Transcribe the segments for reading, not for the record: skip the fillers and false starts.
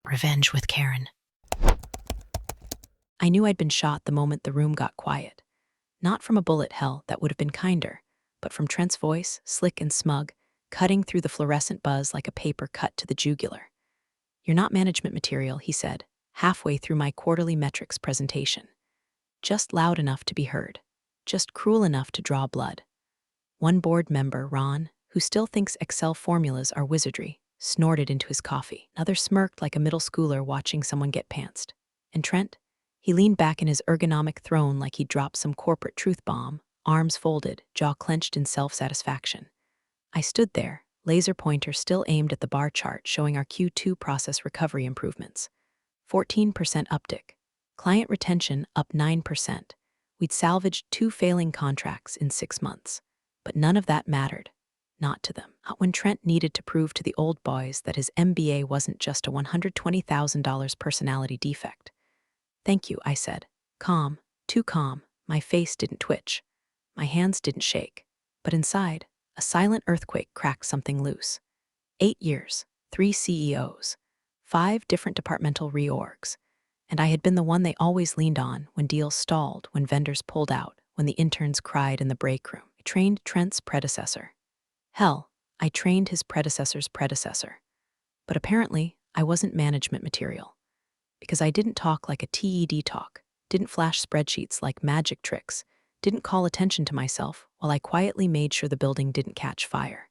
Revenge with Karen. I knew I'd been shot the moment the room got quiet. Not from a bullet hell that would have been kinder, but from Trent's voice, slick and smug, cutting through the fluorescent buzz like a paper cut to the jugular. "You're not management material," he said, halfway through my quarterly metrics presentation. Just loud enough to be heard. Just cruel enough to draw blood. One board member, Ron, who still thinks Excel formulas are wizardry, snorted into his coffee. Another smirked like a middle schooler watching someone get pantsed. And Trent? He leaned back in his ergonomic throne like he'd dropped some corporate truth bomb, arms folded, jaw clenched in self-satisfaction. I stood there, laser pointer still aimed at the bar chart showing our Q2 process recovery improvements. 14% uptick. Client retention up 9%. We'd salvaged 2 failing contracts in 6 months. But none of that mattered. Not to them. Not when Trent needed to prove to the old boys that his MBA wasn't just a $120,000 personality defect. "Thank you," I said. Calm, too calm. My face didn't twitch. My hands didn't shake. But inside, a silent earthquake cracked something loose. 8 years, 3 CEOs, 5 different departmental reorgs. And I had been the one they always leaned on when deals stalled, when vendors pulled out, when the interns cried in the break room. I trained Trent's predecessor. Hell, I trained his predecessor's predecessor. But apparently, I wasn't management material. Because I didn't talk like a TED talk, didn't flash spreadsheets like magic tricks, didn't call attention to myself while I quietly made sure the building didn't catch fire.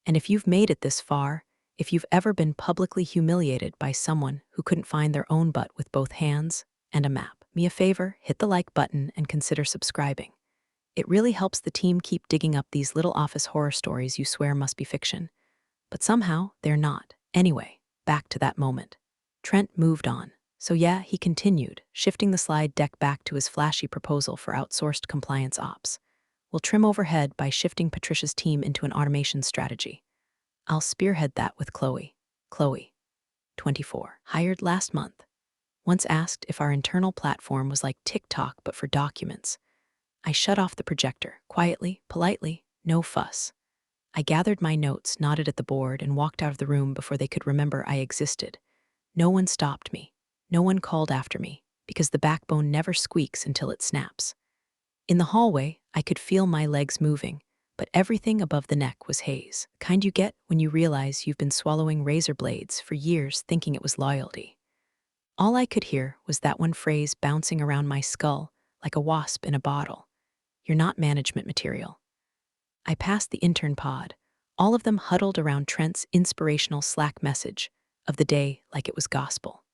And if you've made it this far, if you've ever been publicly humiliated by someone who couldn't find their own butt with both hands and a map, me a favor, hit the like button and consider subscribing. It really helps the team keep digging up these little office horror stories you swear must be fiction. But somehow, they're not. Anyway, back to that moment. Trent moved on. So yeah, he continued, shifting the slide deck back to his flashy proposal for outsourced compliance ops. "We'll trim overhead by shifting Patricia's team into an automation strategy. I'll spearhead that with Chloe." Chloe, 24, hired last month. Once asked if our internal platform was like TikTok but for documents. I shut off the projector, quietly, politely, no fuss. I gathered my notes, nodded at the board, and walked out of the room before they could remember I existed. No one stopped me. No one called after me, because the backbone never squeaks until it snaps. In the hallway, I could feel my legs moving, but everything above the neck was haze, the kind you get when you realize you've been swallowing razor blades for years thinking it was loyalty. All I could hear was that one phrase bouncing around my skull like a wasp in a bottle. "You're not management material." I passed the intern pod, all of them huddled around Trent's inspirational Slack message of the day like it was gospel.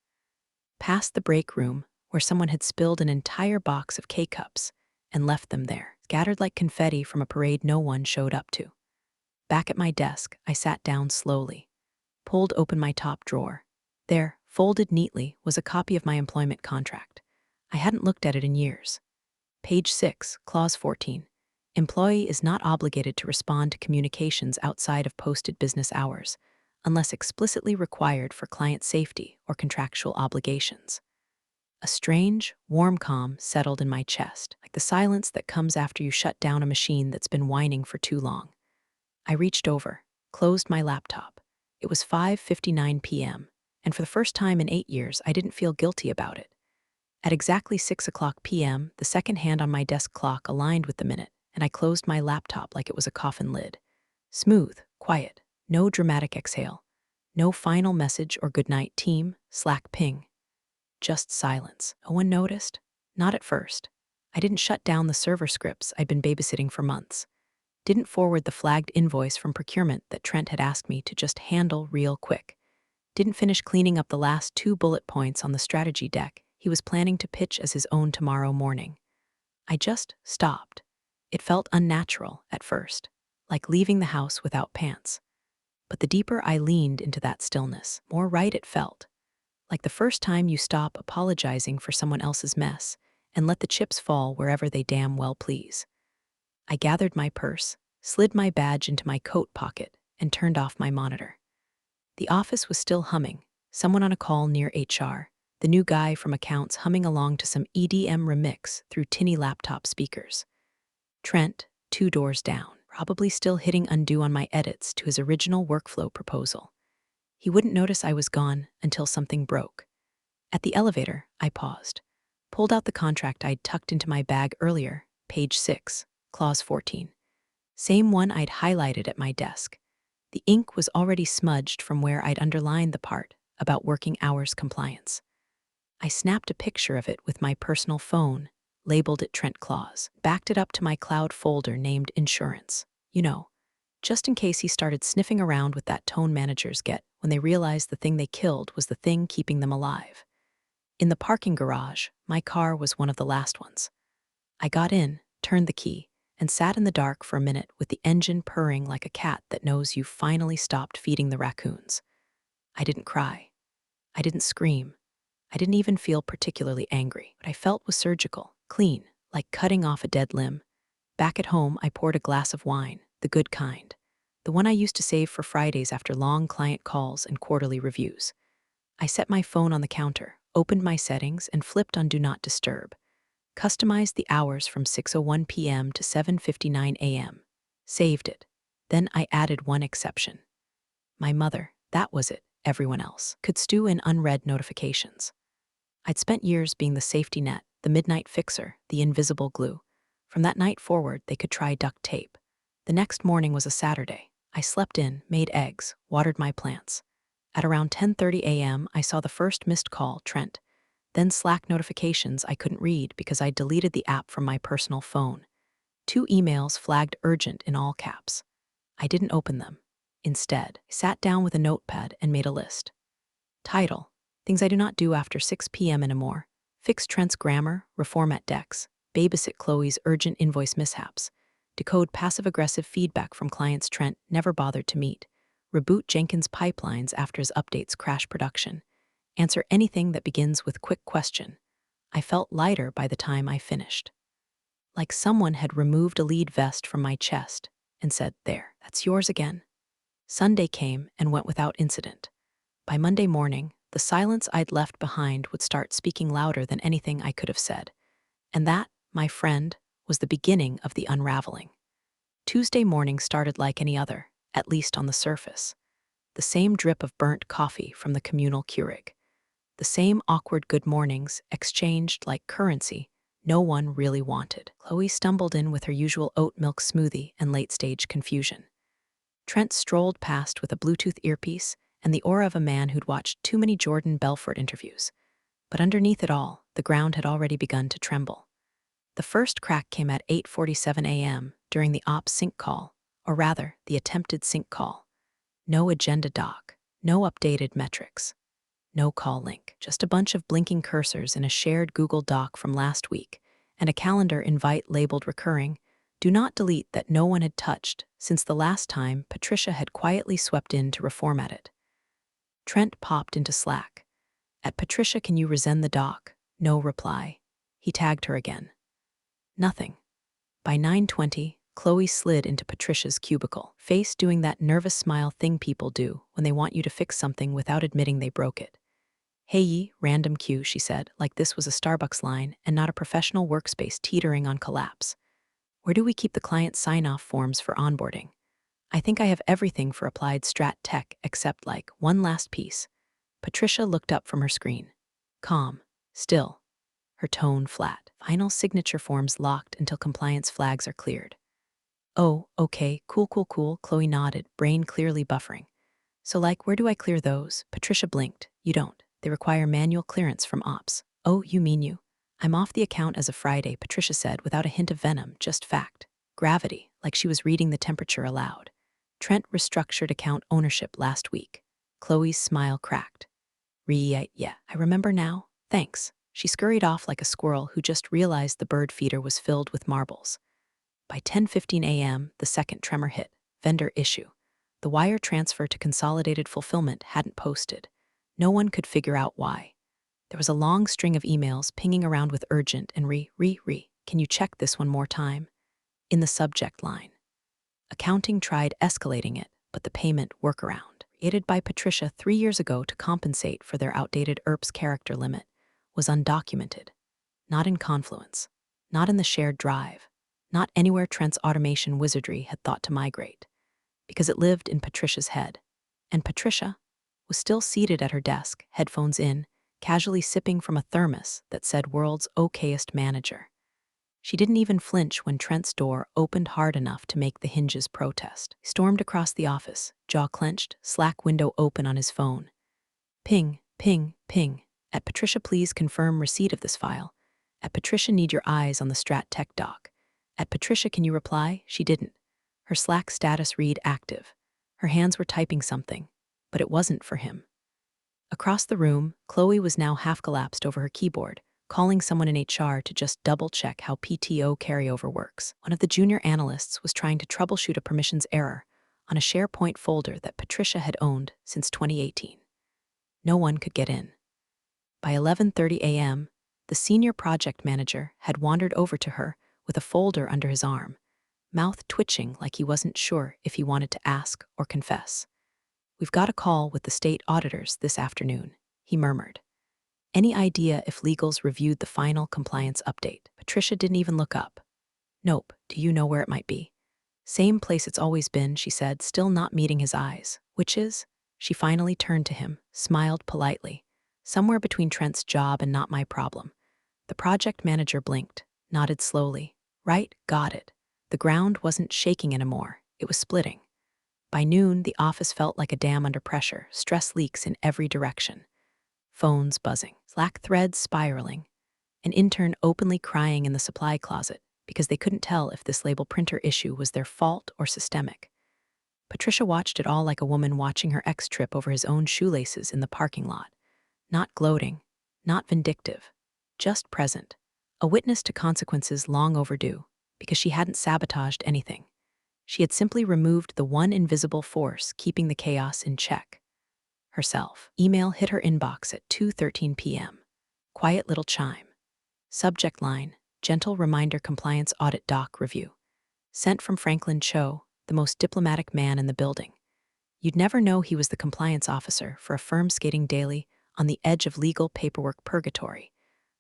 Past the break room, where someone had spilled an entire box of K-cups and left them there, scattered like confetti from a parade no one showed up to. Back at my desk, I sat down slowly, pulled open my top drawer. There, folded neatly, was a copy of my employment contract. I hadn't looked at it in years. Page 6, Clause 14. Employee is not obligated to respond to communications outside of posted business hours, unless explicitly required for client safety or contractual obligations. A strange, warm calm settled in my chest, like the silence that comes after you shut down a machine that's been whining for too long. I reached over, closed my laptop. It was 5:59 p.m., and for the first time in 8 years, I didn't feel guilty about it. At exactly 6 o'clock p.m., the second hand on my desk clock aligned with the minute, and I closed my laptop like it was a coffin lid. Smooth, quiet, no dramatic exhale. No final message or goodnight team, Slack ping. Just silence. No one noticed? Not at first. I didn't shut down the server scripts I'd been babysitting for months. Didn't forward the flagged invoice from procurement that Trent had asked me to just handle real quick. Didn't finish cleaning up the last 2 bullet points on the strategy deck he was planning to pitch as his own tomorrow morning. I just stopped. It felt unnatural at first, like leaving the house without pants. But the deeper I leaned into that stillness, more right it felt. Like the first time you stop apologizing for someone else's mess and let the chips fall wherever they damn well please. I gathered my purse, slid my badge into my coat pocket, and turned off my monitor. The office was still humming, someone on a call near HR, the new guy from accounts humming along to some EDM remix through tinny laptop speakers. Trent, 2 doors down, probably still hitting undo on my edits to his original workflow proposal. He wouldn't notice I was gone until something broke. At the elevator, I paused, pulled out the contract I'd tucked into my bag earlier, page 6, clause 14. Same one I'd highlighted at my desk. The ink was already smudged from where I'd underlined the part about working hours compliance. I snapped a picture of it with my personal phone, labeled it Trent Clause, backed it up to my cloud folder named Insurance. Just in case he started sniffing around with that tone managers get when they realized the thing they killed was the thing keeping them alive. In the parking garage, my car was one of the last ones. I got in, turned the key, and sat in the dark for a minute with the engine purring like a cat that knows you've finally stopped feeding the raccoons. I didn't cry. I didn't scream. I didn't even feel particularly angry. What I felt was surgical, clean, like cutting off a dead limb. Back at home, I poured a glass of wine, the good kind, the one I used to save for Fridays after long client calls and quarterly reviews. I set my phone on the counter, opened my settings, and flipped on Do Not Disturb. Customized the hours from 6:01 p.m. to 7:59 a.m. Saved it. Then I added one exception. My mother, that was it, everyone else, could stew in unread notifications. I'd spent years being the safety net, the midnight fixer, the invisible glue. From that night forward, they could try duct tape. The next morning was a Saturday. I slept in, made eggs, watered my plants. At around 10:30 a.m., I saw the first missed call, Trent. Then Slack notifications I couldn't read because I deleted the app from my personal phone. 2 emails flagged urgent in all caps. I didn't open them. Instead, I sat down with a notepad and made a list. Title: Things I do not do after 6 p.m. anymore. Fix Trent's grammar, reform at Dex, babysit Chloe's urgent invoice mishaps, decode passive-aggressive feedback from clients Trent never bothered to meet, reboot Jenkins pipelines after his updates crash production, answer anything that begins with quick question. I felt lighter by the time I finished. Like someone had removed a lead vest from my chest and said, "There, that's yours again." Sunday came and went without incident. By Monday morning, the silence I'd left behind would start speaking louder than anything I could have said. And that, my friend, was the beginning of the unraveling. Tuesday morning started like any other, at least on the surface. The same drip of burnt coffee from the communal Keurig. The same awkward good mornings exchanged like currency no one really wanted. Chloe stumbled in with her usual oat milk smoothie and late-stage confusion. Trent strolled past with a Bluetooth earpiece and the aura of a man who'd watched too many Jordan Belfort interviews. But underneath it all, the ground had already begun to tremble. The first crack came at 8:47 a.m. during the ops sync call, or rather, the attempted sync call. No agenda doc, no updated metrics, no call link, just a bunch of blinking cursors in a shared Google Doc from last week, and a calendar invite labeled recurring, do not delete that no one had touched since the last time Patricia had quietly swept in to reformat it. Trent popped into Slack. At Patricia, can you resend the doc? No reply. He tagged her again. Nothing. By 9:20, Chloe slid into Patricia's cubicle, face doing that nervous smile thing people do when they want you to fix something without admitting they broke it. "Hey ye, random Q," she said, like this was a Starbucks line and not a professional workspace teetering on collapse. "Where do we keep the client sign-off forms for onboarding? I think I have everything for applied strat tech except like one last piece." Patricia looked up from her screen. Calm. Still. Her tone flat. "Final signature forms locked until compliance flags are cleared." "Oh, okay, cool, Chloe nodded, brain clearly buffering. "So like, where do I clear those?" Patricia blinked. "You don't. They require manual clearance from ops." "Oh, you mean you?" "I'm off the account as of Friday," Patricia said without a hint of venom, just fact. Gravity, like she was reading the temperature aloud. "Trent restructured account ownership last week." Chloe's smile cracked. Yeah, I remember now. Thanks." She scurried off like a squirrel who just realized the bird feeder was filled with marbles. By 10:15 a.m., the second tremor hit. Vendor issue. The wire transfer to Consolidated Fulfillment hadn't posted. No one could figure out why. There was a long string of emails pinging around with urgent and can you check this one more time? In the subject line. Accounting tried escalating it, but the payment workaround, created by Patricia 3 years ago to compensate for their outdated ERPS character limit, was undocumented. Not in Confluence. Not in the shared drive. Not anywhere Trent's automation wizardry had thought to migrate. Because it lived in Patricia's head. And Patricia? was still seated at her desk, headphones in, casually sipping from a thermos that said world's okayest manager. She didn't even flinch when Trent's door opened hard enough to make the hinges protest. He stormed across the office, jaw clenched, Slack window open on his phone. Ping, ping, ping. At Patricia, please confirm receipt of this file. At Patricia, need your eyes on the Strat Tech doc. At Patricia, can you reply? She didn't. Her Slack status read active. Her hands were typing something, but it wasn't for him. Across the room, Chloe was now half collapsed over her keyboard, calling someone in HR to just double-check how PTO carryover works. One of the junior analysts was trying to troubleshoot a permissions error on a SharePoint folder that Patricia had owned since 2018. No one could get in. By 11:30 a.m., the senior project manager had wandered over to her with a folder under his arm, mouth twitching like he wasn't sure if he wanted to ask or confess. "We've got a call with the state auditors this afternoon," he murmured. "Any idea if legals reviewed the final compliance update?" Patricia didn't even look up. "Nope. Do you know where it might be?" "Same place it's always been," she said, still not meeting his eyes. "Which is?" She finally turned to him, smiled politely. "Somewhere between Trent's job and not my problem." The project manager blinked, nodded slowly. "Right, got it." The ground wasn't shaking anymore, it was splitting. By noon, the office felt like a dam under pressure, stress leaks in every direction. Phones buzzing, Slack threads spiraling, an intern openly crying in the supply closet because they couldn't tell if this label printer issue was their fault or systemic. Patricia watched it all like a woman watching her ex trip over his own shoelaces in the parking lot. Not gloating, not vindictive, just present, a witness to consequences long overdue, because she hadn't sabotaged anything. She had simply removed the one invisible force keeping the chaos in check. Herself. Email hit her inbox at 2:13 p.m. Quiet little chime. Subject line, gentle reminder compliance audit doc review. Sent from Franklin Cho, the most diplomatic man in the building. You'd never know he was the compliance officer for a firm skating daily on the edge of legal paperwork purgatory.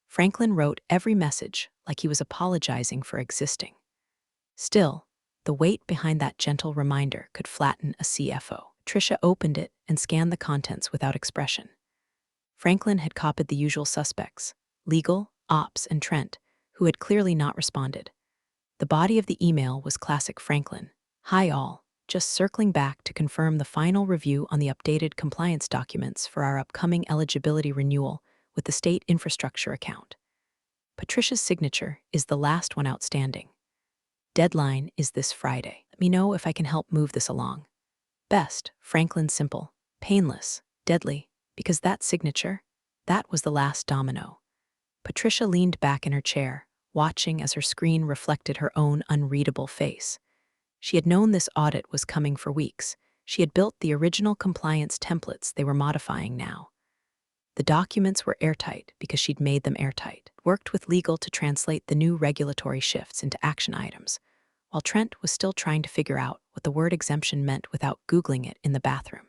Franklin wrote every message like he was apologizing for existing. Still, the weight behind that gentle reminder could flatten a CFO. Tricia opened it and scanned the contents without expression. Franklin had copied the usual suspects, legal, ops, and Trent, who had clearly not responded. The body of the email was classic Franklin. "Hi all, just circling back to confirm the final review on the updated compliance documents for our upcoming eligibility renewal with the state infrastructure account. Patricia's signature is the last one outstanding. Deadline is this Friday. Let me know if I can help move this along. Best, Franklin. Simple, painless, deadly, because that signature, that was the last domino." Patricia leaned back in her chair, watching as her screen reflected her own unreadable face. She had known this audit was coming for weeks. She had built the original compliance templates they were modifying now. The documents were airtight because she'd made them airtight, worked with legal to translate the new regulatory shifts into action items, while Trent was still trying to figure out what the word exemption meant without Googling it in the bathroom.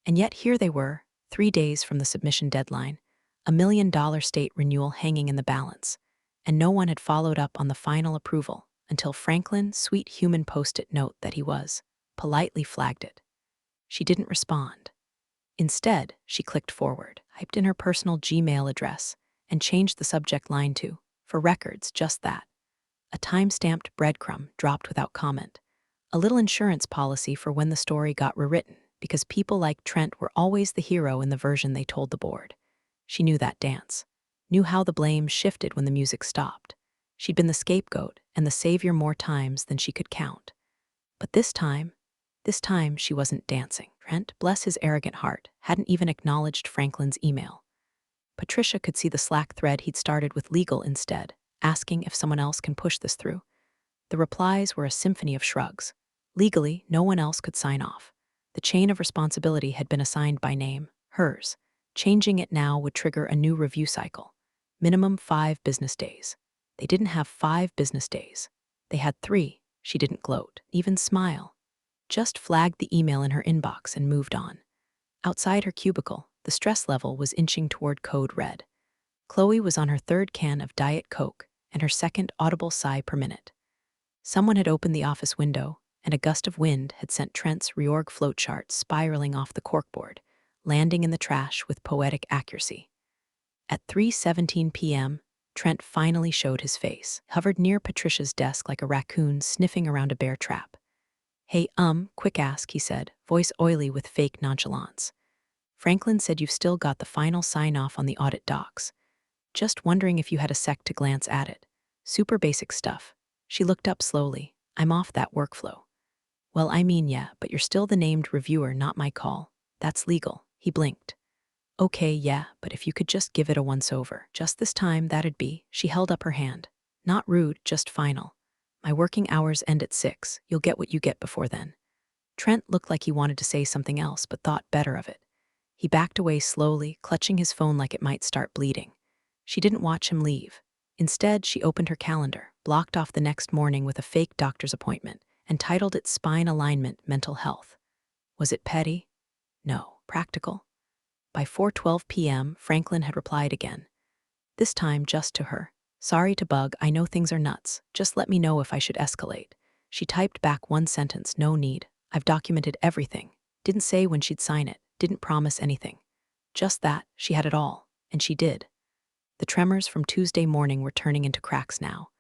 And yet here they were, 3 days from the submission deadline, $1 million state renewal hanging in the balance, and no one had followed up on the final approval until Franklin's sweet human post-it note that he was, politely flagged it. She didn't respond. Instead, she clicked forward, typed in her personal Gmail address, and changed the subject line to, "For records, just that." A time-stamped breadcrumb dropped without comment. A little insurance policy for when the story got rewritten, because people like Trent were always the hero in the version they told the board. She knew that dance, knew how the blame shifted when the music stopped. She'd been the scapegoat and the savior more times than she could count. But this time she wasn't dancing. Trent, bless his arrogant heart, hadn't even acknowledged Franklin's email. Patricia could see the Slack thread he'd started with legal instead, asking if someone else can push this through. The replies were a symphony of shrugs. Legally, no one else could sign off. The chain of responsibility had been assigned by name, hers. Changing it now would trigger a new review cycle. Minimum 5 business days. They didn't have 5 business days. They had 3. She didn't gloat, even smile. Just flagged the email in her inbox and moved on. Outside her cubicle, the stress level was inching toward code red. Chloe was on her 3rd can of Diet Coke and her 2nd audible sigh per minute. Someone had opened the office window, and a gust of wind had sent Trent's reorg flowchart spiraling off the corkboard, landing in the trash with poetic accuracy. At 3:17 p.m., Trent finally showed his face, hovered near Patricia's desk like a raccoon sniffing around a bear trap. Hey, quick ask, he said, voice oily with fake nonchalance. Franklin said you've still got the final sign-off on the audit docs. Just wondering if you had a sec to glance at it. Super basic stuff. She looked up slowly. I'm off that workflow. Well, I mean, yeah, but you're still the named reviewer, not my call. That's legal. He blinked. Okay, yeah, but if you could just give it a once-over. Just this time, that'd be. She held up her hand. Not rude, just final. My working hours end at 6. You'll get what you get before then. Trent looked like he wanted to say something else, but thought better of it. He backed away slowly, clutching his phone like it might start bleeding. She didn't watch him leave. Instead, she opened her calendar, blocked off the next morning with a fake doctor's appointment, and titled it Spine Alignment Mental Health. Was it petty? No. Practical? By 4:12 p.m., Franklin had replied again. This time just to her. Sorry to bug, I know things are nuts. Just let me know if I should escalate. She typed back one sentence, no need. I've documented everything. Didn't say when she'd sign it. Didn't promise anything. Just that, she had it all. And she did. The tremors from Tuesday morning were turning into cracks now.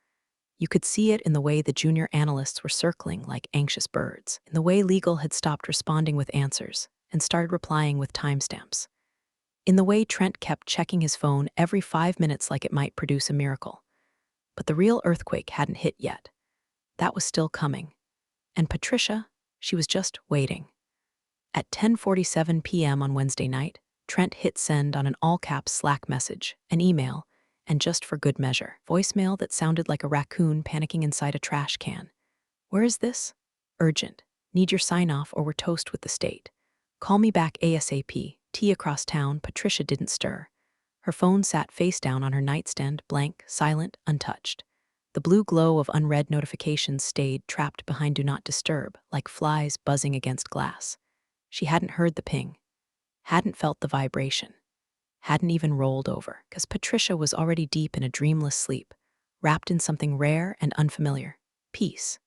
You could see it in the way the junior analysts were circling like anxious birds, in the way legal had stopped responding with answers and started replying with timestamps, in the way Trent kept checking his phone every 5 minutes like it might produce a miracle. But the real earthquake hadn't hit yet. That was still coming. And Patricia, she was just waiting. At 10:47 p.m. on Wednesday night, Trent hit send on an all-caps Slack message, an email, and just for good measure, voicemail that sounded like a raccoon panicking inside a trash can. Where is this? Urgent. Need your sign-off or we're toast with the state. Call me back ASAP. Tea across town. Patricia didn't stir. Her phone sat face down on her nightstand, blank, silent, untouched. The blue glow of unread notifications stayed trapped behind Do Not Disturb, like flies buzzing against glass. She hadn't heard the ping, hadn't felt the vibration, hadn't even rolled over, because Patricia was already deep in a dreamless sleep, wrapped in something rare and unfamiliar, peace.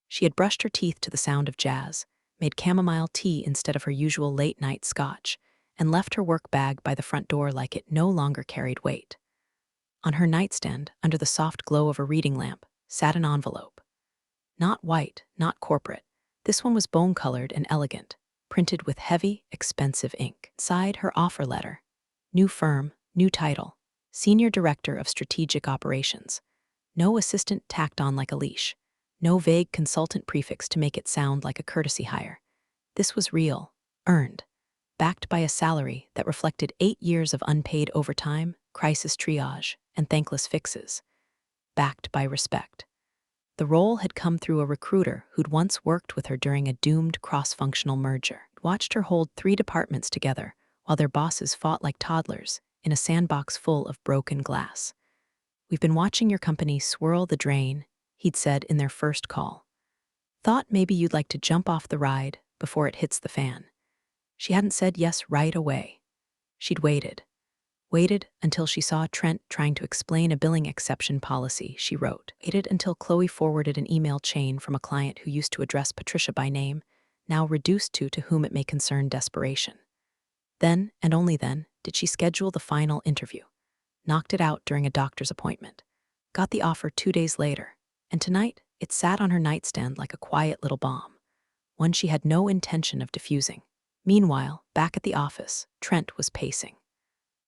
She had brushed her teeth to the sound of jazz, made chamomile tea instead of her usual late-night scotch, and left her work bag by the front door like it no longer carried weight. On her nightstand, under the soft glow of a reading lamp, sat an envelope. Not white, not corporate. This one was bone-colored and elegant, printed with heavy, expensive ink. Inside, her offer letter. New firm, new title. Senior Director of Strategic Operations. No assistant tacked on like a leash. No vague consultant prefix to make it sound like a courtesy hire. This was real, earned, backed by a salary that reflected 8 years of unpaid overtime, crisis triage, and thankless fixes. Backed by respect. The role had come through a recruiter who'd once worked with her during a doomed cross-functional merger, watched her hold 3 departments together while their bosses fought like toddlers in a sandbox full of broken glass. We've been watching your company swirl the drain, he'd said in their first call. Thought maybe you'd like to jump off the ride before it hits the fan. She hadn't said yes right away. She'd waited until she saw Trent trying to explain a billing exception policy she wrote. Waited until Chloe forwarded an email chain from a client who used to address Patricia by name, now reduced to whom it may concern desperation. Then, and only then, did she schedule the final interview. Knocked it out during a doctor's appointment. Got the offer 2 days later, and tonight it sat on her nightstand like a quiet little bomb, one she had no intention of diffusing. Meanwhile, back at the office, Trent was pacing.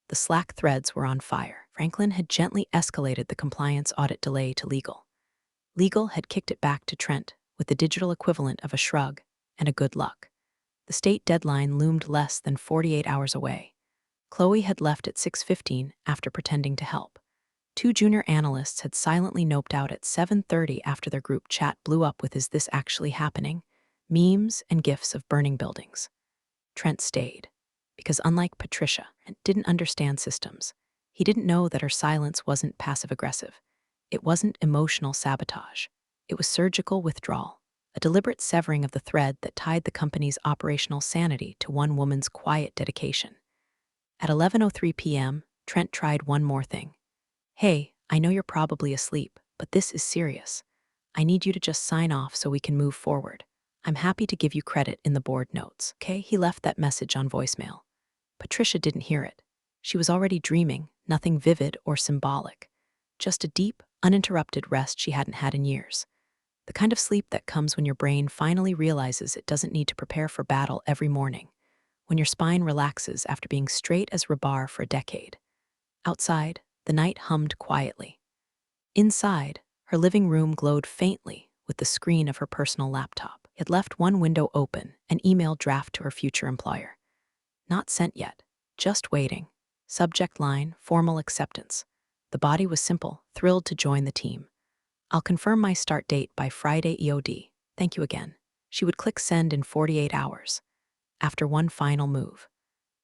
The Slack threads were on fire. Franklin had gently escalated the compliance audit delay to legal. Legal had kicked it back to Trent with the digital equivalent of a shrug and a good luck. The state deadline loomed less than 48 hours away. Chloe had left at 6:15 after pretending to help. 2 junior analysts had silently noped out at 7:30 after their group chat blew up with "Is this actually happening?" memes and gifs of burning buildings. Trent stayed, because unlike Patricia, Trent didn't understand systems. He didn't know that her silence wasn't passive-aggressive. It wasn't emotional sabotage. It was surgical withdrawal, a deliberate severing of the thread that tied the company's operational sanity to one woman's quiet dedication. At 11:03 p.m., Trent tried one more thing. Hey, I know you're probably asleep, but this is serious. I need you to just sign off so we can move forward. I'm happy to give you credit in the board notes. Okay, he left that message on voicemail. Patricia didn't hear it. She was already dreaming, nothing vivid or symbolic. Just a deep, uninterrupted rest she hadn't had in years. The kind of sleep that comes when your brain finally realizes it doesn't need to prepare for battle every morning, when your spine relaxes after being straight as rebar for a decade. Outside, the night hummed quietly. Inside, her living room glowed faintly with the screen of her personal laptop. It left one window open, an email draft to her future employer. Not sent yet, just waiting. Subject line, formal acceptance. The body was simple, thrilled to join the team. I'll confirm my start date by Friday EOD. Thank you again. She would click send in 48 hours, after one final move.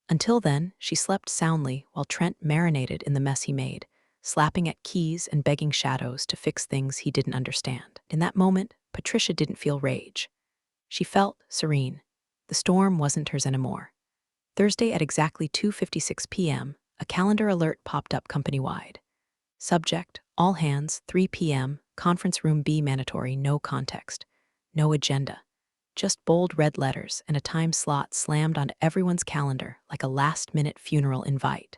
Until then, she slept soundly while Trent marinated in the mess he made, slapping at keys and begging shadows to fix things he didn't understand. In that moment, Patricia didn't feel rage. She felt serene. The storm wasn't hers anymore. Thursday at exactly 2:56 p.m., a calendar alert popped up company-wide. Subject, all hands, 3 p.m., conference room B mandatory, no context, no agenda. Just bold red letters and a time slot slammed onto everyone's calendar like a last-minute funeral invite.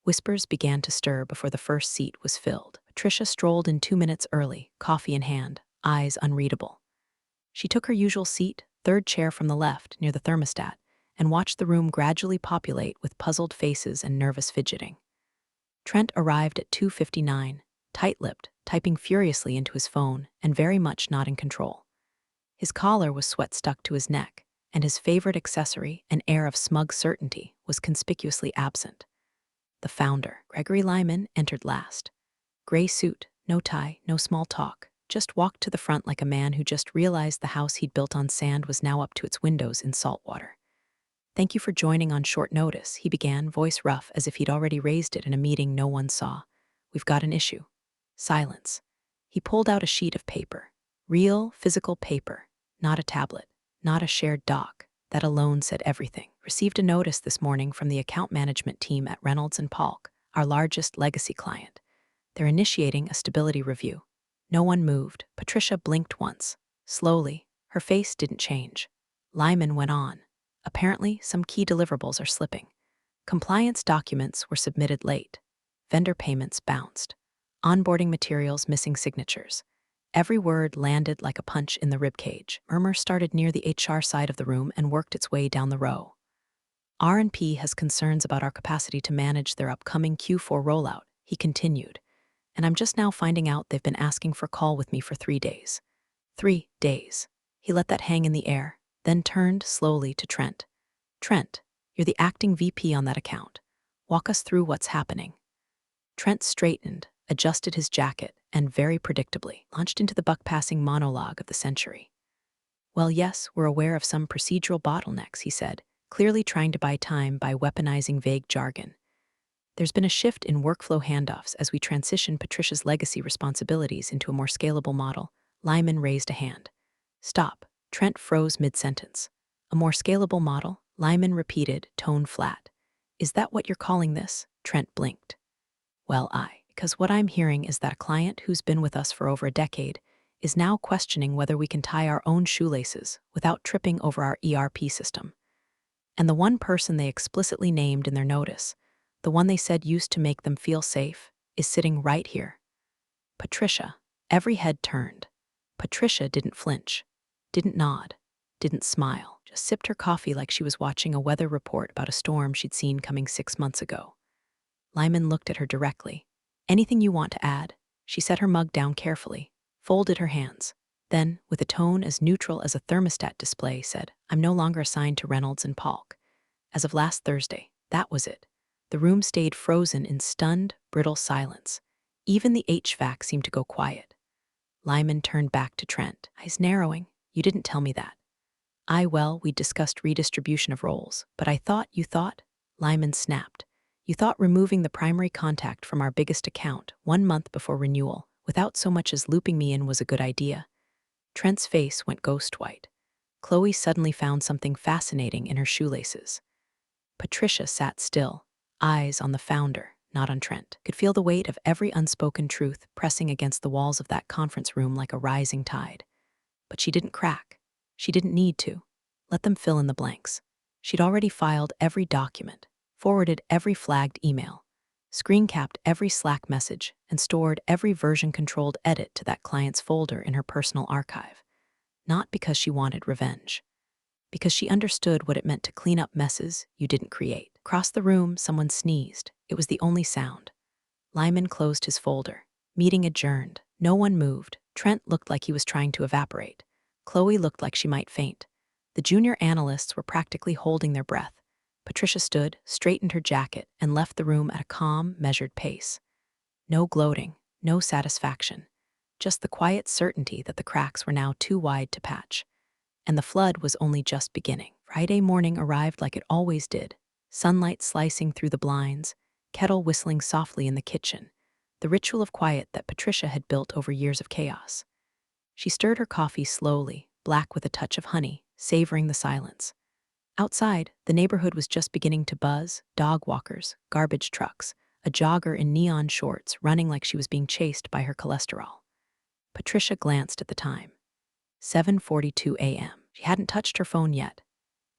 Whispers began to stir before the first seat was filled. Patricia strolled in 2 minutes early, coffee in hand, eyes unreadable. She took her usual seat, third chair from the left, near the thermostat, and watched the room gradually populate with puzzled faces and nervous fidgeting. Trent arrived at 2:59, tight-lipped, typing furiously into his phone and very much not in control. His collar was sweat-stuck to his neck, and his favorite accessory, an air of smug certainty, was conspicuously absent. The founder, Gregory Lyman, entered last. Gray suit, no tie, no small talk, just walked to the front like a man who just realized the house he'd built on sand was now up to its windows in salt water. Thank you for joining on short notice, he began, voice rough as if he'd already raised it in a meeting no one saw. We've got an issue. Silence. He pulled out a sheet of paper. Real, physical paper. Not a tablet. Not a shared doc. That alone said everything. Received a notice this morning from the account management team at Reynolds & Polk, our largest legacy client. They're initiating a stability review. No one moved. Patricia blinked once. Slowly. Her face didn't change. Lyman went on. Apparently, some key deliverables are slipping. Compliance documents were submitted late. Vendor payments bounced. Onboarding materials missing signatures. Every word landed like a punch in the ribcage. Murmur started near the HR side of the room and worked its way down the row. R&P has concerns about our capacity to manage their upcoming Q4 rollout, he continued. And I'm just now finding out they've been asking for call with me for 3 days. 3 days. He let that hang in the air, then turned slowly to Trent. Trent, you're the acting VP on that account. Walk us through what's happening. Trent straightened, adjusted his jacket, and very predictably launched into the buck-passing monologue of the century. Well, yes, we're aware of some procedural bottlenecks, he said, clearly trying to buy time by weaponizing vague jargon. There's been a shift in workflow handoffs as we transition Patricia's legacy responsibilities into a more scalable model. Lyman raised a hand. Stop. Trent froze mid-sentence. A more scalable model? Lyman repeated, tone flat. Is that what you're calling this? Trent blinked. Well, because what I'm hearing is that a client who's been with us for over a decade is now questioning whether we can tie our own shoelaces without tripping over our ERP system. And the one person they explicitly named in their notice, the one they said used to make them feel safe, is sitting right here. Patricia. Every head turned. Patricia didn't flinch, didn't nod, didn't smile, just sipped her coffee like she was watching a weather report about a storm she'd seen coming 6 months ago. Lyman looked at her directly. Anything you want to add? She set her mug down carefully, folded her hands. Then, with a tone as neutral as a thermostat display, said, I'm no longer assigned to Reynolds & Polk. As of last Thursday, that was it. The room stayed frozen in stunned, brittle silence. Even the HVAC seemed to go quiet. Lyman turned back to Trent. Eyes narrowing. You didn't tell me that. Well, we discussed redistribution of roles, but I thought you thought? Lyman snapped. You thought removing the primary contact from our biggest account 1 month before renewal, without so much as looping me in, was a good idea. Trent's face went ghost white. Chloe suddenly found something fascinating in her shoelaces. Patricia sat still, eyes on the founder, not on Trent. Could feel the weight of every unspoken truth pressing against the walls of that conference room like a rising tide. But she didn't crack. She didn't need to. Let them fill in the blanks. She'd already filed every document, forwarded every flagged email, screen-capped every Slack message, and stored every version-controlled edit to that client's folder in her personal archive. Not because she wanted revenge, because she understood what it meant to clean up messes you didn't create. Across the room, someone sneezed. It was the only sound. Lyman closed his folder. Meeting adjourned. No one moved. Trent looked like he was trying to evaporate. Chloe looked like she might faint. The junior analysts were practically holding their breath. Patricia stood, straightened her jacket, and left the room at a calm, measured pace. No gloating, no satisfaction. Just the quiet certainty that the cracks were now too wide to patch. And the flood was only just beginning. Friday morning arrived like it always did. Sunlight slicing through the blinds, kettle whistling softly in the kitchen, the ritual of quiet that Patricia had built over years of chaos. She stirred her coffee slowly, black with a touch of honey, savoring the silence. Outside, the neighborhood was just beginning to buzz, dog walkers, garbage trucks, a jogger in neon shorts running like she was being chased by her cholesterol. Patricia glanced at the time. 7:42 a.m. She hadn't touched her phone yet.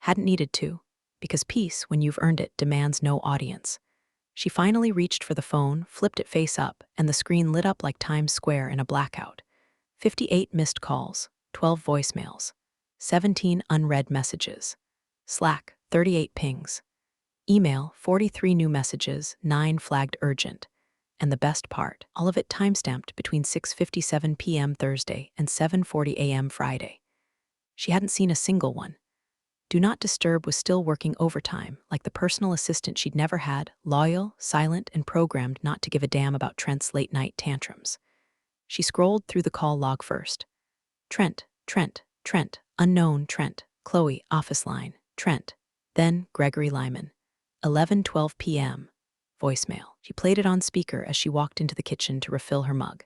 Hadn't needed to, because peace, when you've earned it, demands no audience. She finally reached for the phone, flipped it face up, and the screen lit up like Times Square in a blackout. 58 missed calls, 12 voicemails, 17 unread messages. Slack, 38 pings. Email, 43 new messages, 9 flagged urgent. And the best part, all of it timestamped between 6:57 p.m. Thursday and 7:40 a.m. Friday. She hadn't seen a single one. Do Not Disturb was still working overtime, like the personal assistant she'd never had, loyal, silent, and programmed not to give a damn about Trent's late-night tantrums. She scrolled through the call log first. Trent, unknown Trent, Chloe, office line, Trent. Then Gregory Lyman. 11:12 p.m. Voicemail. She played it on speaker as she walked into the kitchen to refill her mug.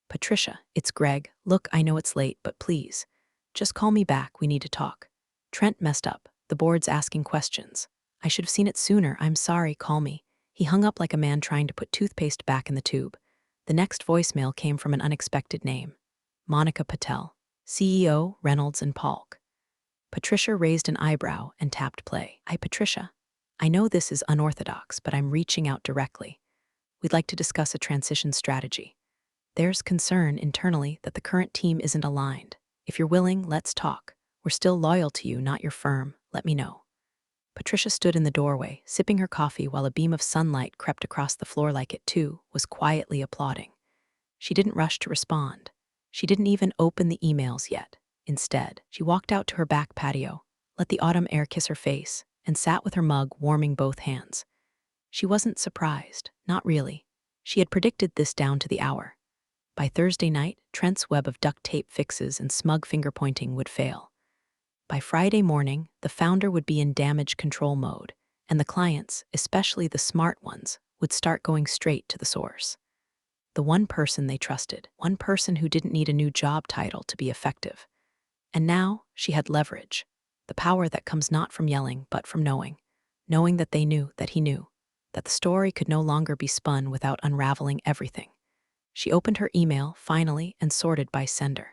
Patricia, it's Greg. Look, I know it's late, but please, just call me back. We need to talk. Trent messed up. The board's asking questions. I should have seen it sooner. I'm sorry, call me. He hung up like a man trying to put toothpaste back in the tube. The next voicemail came from an unexpected name. Monica Patel, CEO, Reynolds and Polk. Patricia raised an eyebrow and tapped play. Hi, Patricia. I know this is unorthodox, but I'm reaching out directly. We'd like to discuss a transition strategy. There's concern internally that the current team isn't aligned. If you're willing, let's talk. We're still loyal to you, not your firm. Let me know. Patricia stood in the doorway, sipping her coffee while a beam of sunlight crept across the floor like it, too, was quietly applauding. She didn't rush to respond. She didn't even open the emails yet. Instead, she walked out to her back patio, let the autumn air kiss her face, and sat with her mug warming both hands. She wasn't surprised, not really. She had predicted this down to the hour. By Thursday night, Trent's web of duct tape fixes and smug finger-pointing would fail. By Friday morning, the founder would be in damage control mode, and the clients, especially the smart ones, would start going straight to the source. The one person they trusted, one person who didn't need a new job title to be effective. And now she had leverage, the power that comes not from yelling but from knowing that they knew, that he knew, that the story could no longer be spun without unraveling everything. She opened her email, finally, and sorted by sender.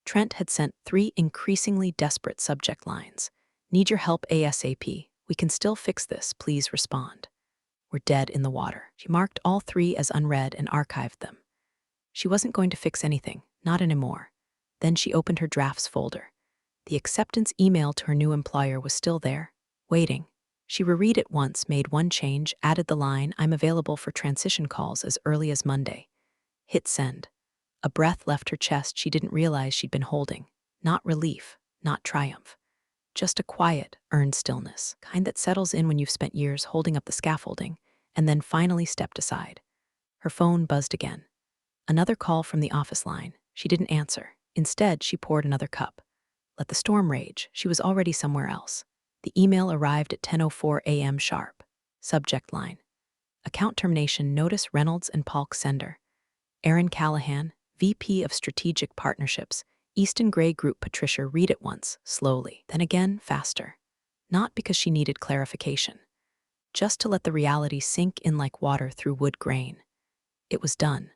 Trent had sent 3 increasingly desperate subject lines. Need your help ASAP. We can still fix this. Please respond. We're dead in the water. She marked all 3 as unread and archived them. She wasn't going to fix anything, not anymore. Then she opened her drafts folder. The acceptance email to her new employer was still there, waiting. She reread it once, made one change, added the line, I'm available for transition calls as early as Monday. Hit send. A breath left her chest she didn't realize she'd been holding. Not relief, not triumph. Just a quiet, earned stillness, kind that settles in when you've spent years holding up the scaffolding, and then finally stepped aside. Her phone buzzed again. Another call from the office line. She didn't answer. Instead, she poured another cup. Let the storm rage. She was already somewhere else. The email arrived at 10:04 a.m. sharp. Subject line. Account termination notice Reynolds and Polk sender. Aaron Callahan, VP of Strategic Partnerships, Easton Gray Group. Patricia read it once, slowly, then again, faster. Not because she needed clarification. Just to let the reality sink in like water through wood grain. It was done.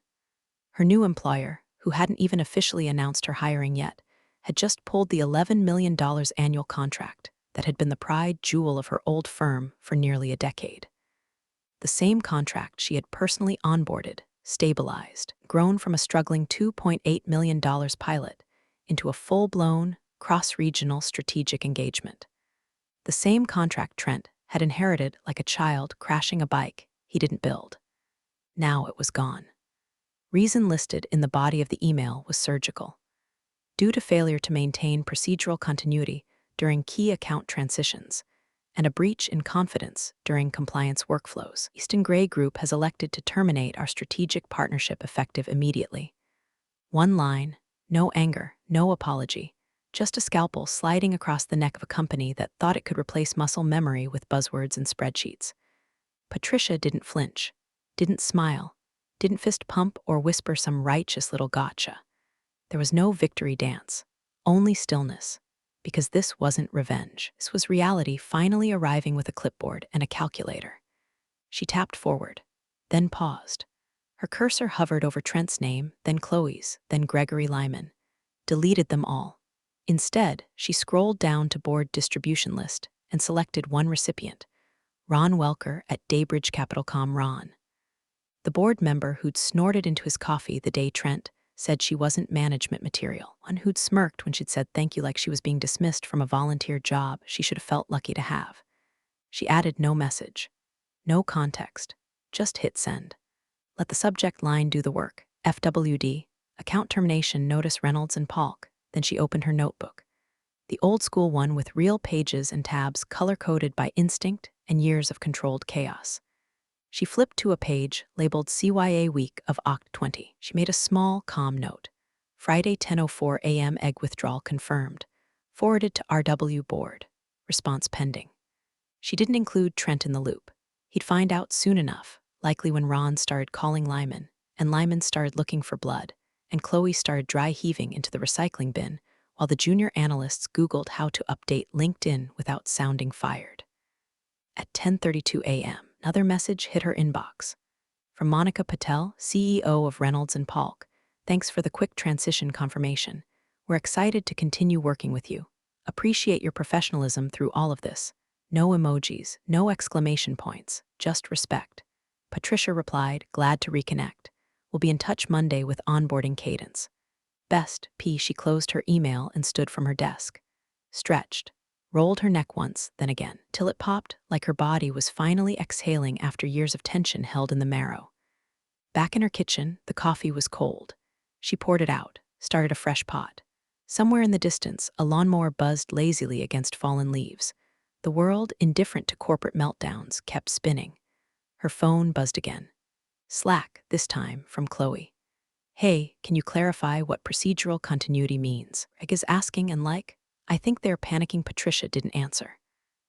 Her new employer, who hadn't even officially announced her hiring yet, had just pulled the $11 million annual contract, that had been the pride jewel of her old firm for nearly a decade. The same contract she had personally onboarded, stabilized, grown from a struggling $2.8 million pilot into a full-blown, cross-regional strategic engagement. The same contract Trent had inherited like a child crashing a bike he didn't build. Now it was gone. Reason listed in the body of the email was surgical. Due to failure to maintain procedural continuity during key account transitions and a breach in confidence during compliance workflows, Easton Gray Group has elected to terminate our strategic partnership effective immediately. One line, no anger, no apology, just a scalpel sliding across the neck of a company that thought it could replace muscle memory with buzzwords and spreadsheets. Patricia didn't flinch, didn't smile, didn't fist pump or whisper some righteous little gotcha. There was no victory dance, only stillness, because this wasn't revenge. This was reality finally arriving with a clipboard and a calculator. She tapped forward, then paused. Her cursor hovered over Trent's name, then Chloe's, then Gregory Lyman. Deleted them all. Instead, she scrolled down to board distribution list and selected one recipient, Ron Welker at Daybridge Capitalcom Ron. The board member who'd snorted into his coffee the day Trent said she wasn't management material, one who'd smirked when she'd said thank you like she was being dismissed from a volunteer job she should have felt lucky to have. She added no message, no context, just hit send. Let the subject line do the work, FWD, account termination notice Reynolds and Polk. Then she opened her notebook, the old school one with real pages and tabs color-coded by instinct and years of controlled chaos. She flipped to a page labeled CYA Week of Oct 20. She made a small, calm note. Friday 10:04 a.m. egg withdrawal confirmed. Forwarded to RW board. Response pending. She didn't include Trent in the loop. He'd find out soon enough, likely when Ron started calling Lyman, and Lyman started looking for blood, and Chloe started dry heaving into the recycling bin, while the junior analysts Googled how to update LinkedIn without sounding fired. At 10:32 a.m., another message hit her inbox. From Monica Patel, CEO of Reynolds and Polk. Thanks for the quick transition confirmation. We're excited to continue working with you. Appreciate your professionalism through all of this. No emojis, no exclamation points, just respect. Patricia replied, glad to reconnect. We'll be in touch Monday with onboarding cadence. Best, P. She closed her email and stood from her desk. Stretched. Rolled her neck once, then again, till it popped like her body was finally exhaling after years of tension held in the marrow. Back in her kitchen, the coffee was cold. She poured it out, started a fresh pot. Somewhere in the distance, a lawnmower buzzed lazily against fallen leaves. The world, indifferent to corporate meltdowns, kept spinning. Her phone buzzed again. Slack, this time, from Chloe. Hey, can you clarify what procedural continuity means? Greg is asking and I think they're panicking. Patricia didn't answer.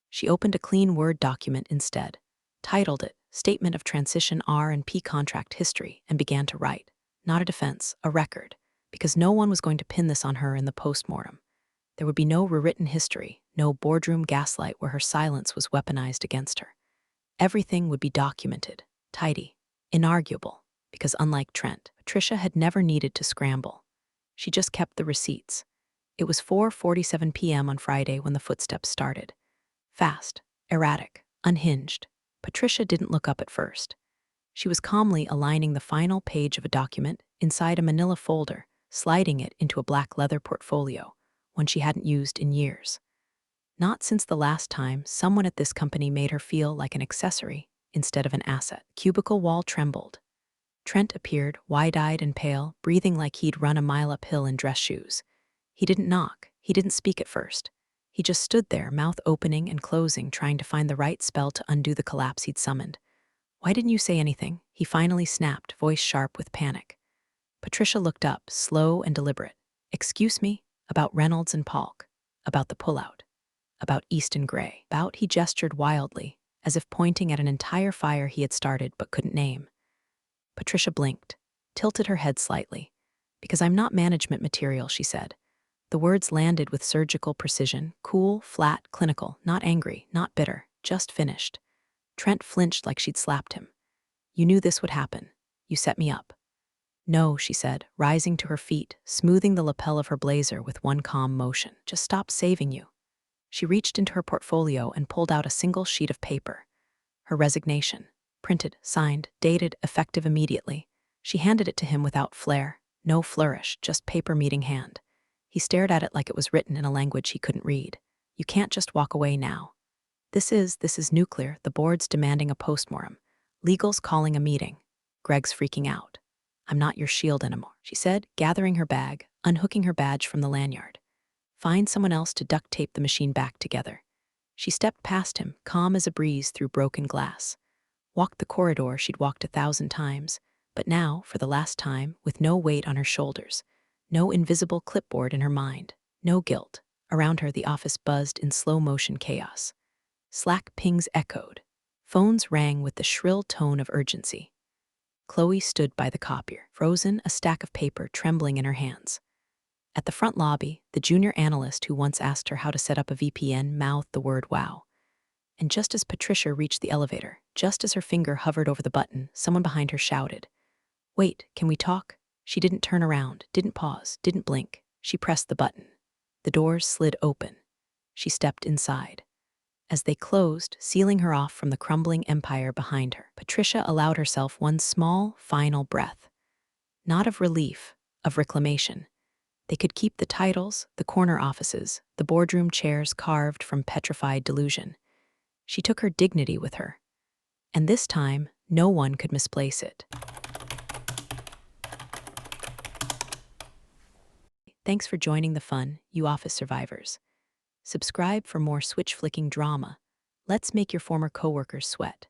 She opened a clean Word document instead, titled it Statement of Transition R&P Contract History, and began to write. Not a defense, a record, because no one was going to pin this on her in the postmortem. There would be no rewritten history, no boardroom gaslight where her silence was weaponized against her. Everything would be documented, tidy, inarguable, because unlike Trent, Patricia had never needed to scramble. She just kept the receipts. It was 4:47 p.m. on Friday when the footsteps started. Fast, erratic, unhinged. Patricia didn't look up at first. She was calmly aligning the final page of a document inside a manila folder, sliding it into a black leather portfolio, one she hadn't used in years. Not since the last time someone at this company made her feel like an accessory instead of an asset. Cubicle wall trembled. Trent appeared, wide-eyed and pale, breathing like he'd run a mile uphill in dress shoes. He didn't knock. He didn't speak at first. He just stood there, mouth opening and closing, trying to find the right spell to undo the collapse he'd summoned. Why didn't you say anything? He finally snapped, voice sharp with panic. Patricia looked up, slow and deliberate. Excuse me? About Reynolds and Polk. About the pullout. About Easton Gray. About, he gestured wildly, as if pointing at an entire fire he had started but couldn't name. Patricia blinked, tilted her head slightly. Because I'm not management material, she said. The words landed with surgical precision, cool, flat, clinical, not angry, not bitter, just finished. Trent flinched like she'd slapped him. You knew this would happen. You set me up. No, she said, rising to her feet, smoothing the lapel of her blazer with one calm motion. Just stopped saving you. She reached into her portfolio and pulled out a single sheet of paper. Her resignation. Printed, signed, dated, effective immediately. She handed it to him without flair. No flourish, just paper meeting hand. He stared at it like it was written in a language he couldn't read. You can't just walk away now. This is nuclear. The board's demanding a postmortem. Legal's calling a meeting. Greg's freaking out. I'm not your shield anymore, she said, gathering her bag, unhooking her badge from the lanyard. Find someone else to duct tape the machine back together. She stepped past him, calm as a breeze through broken glass. Walked the corridor she'd walked 1,000 times, but now, for the last time, with no weight on her shoulders, no invisible clipboard in her mind, no guilt. Around her, the office buzzed in slow-motion chaos. Slack pings echoed. Phones rang with the shrill tone of urgency. Chloe stood by the copier, frozen, a stack of paper trembling in her hands. At the front lobby, the junior analyst who once asked her how to set up a VPN mouthed the word wow. And just as Patricia reached the elevator, just as her finger hovered over the button, someone behind her shouted, "Wait, can we talk?" She didn't turn around, didn't pause, didn't blink. She pressed the button. The doors slid open. She stepped inside. As they closed, sealing her off from the crumbling empire behind her, Patricia allowed herself one small, final breath. Not of relief, of reclamation. They could keep the titles, the corner offices, the boardroom chairs carved from petrified delusion. She took her dignity with her. And this time, no one could misplace it. Thanks for joining the fun, you office survivors. Subscribe for more switch-flicking drama. Let's make your former coworkers sweat.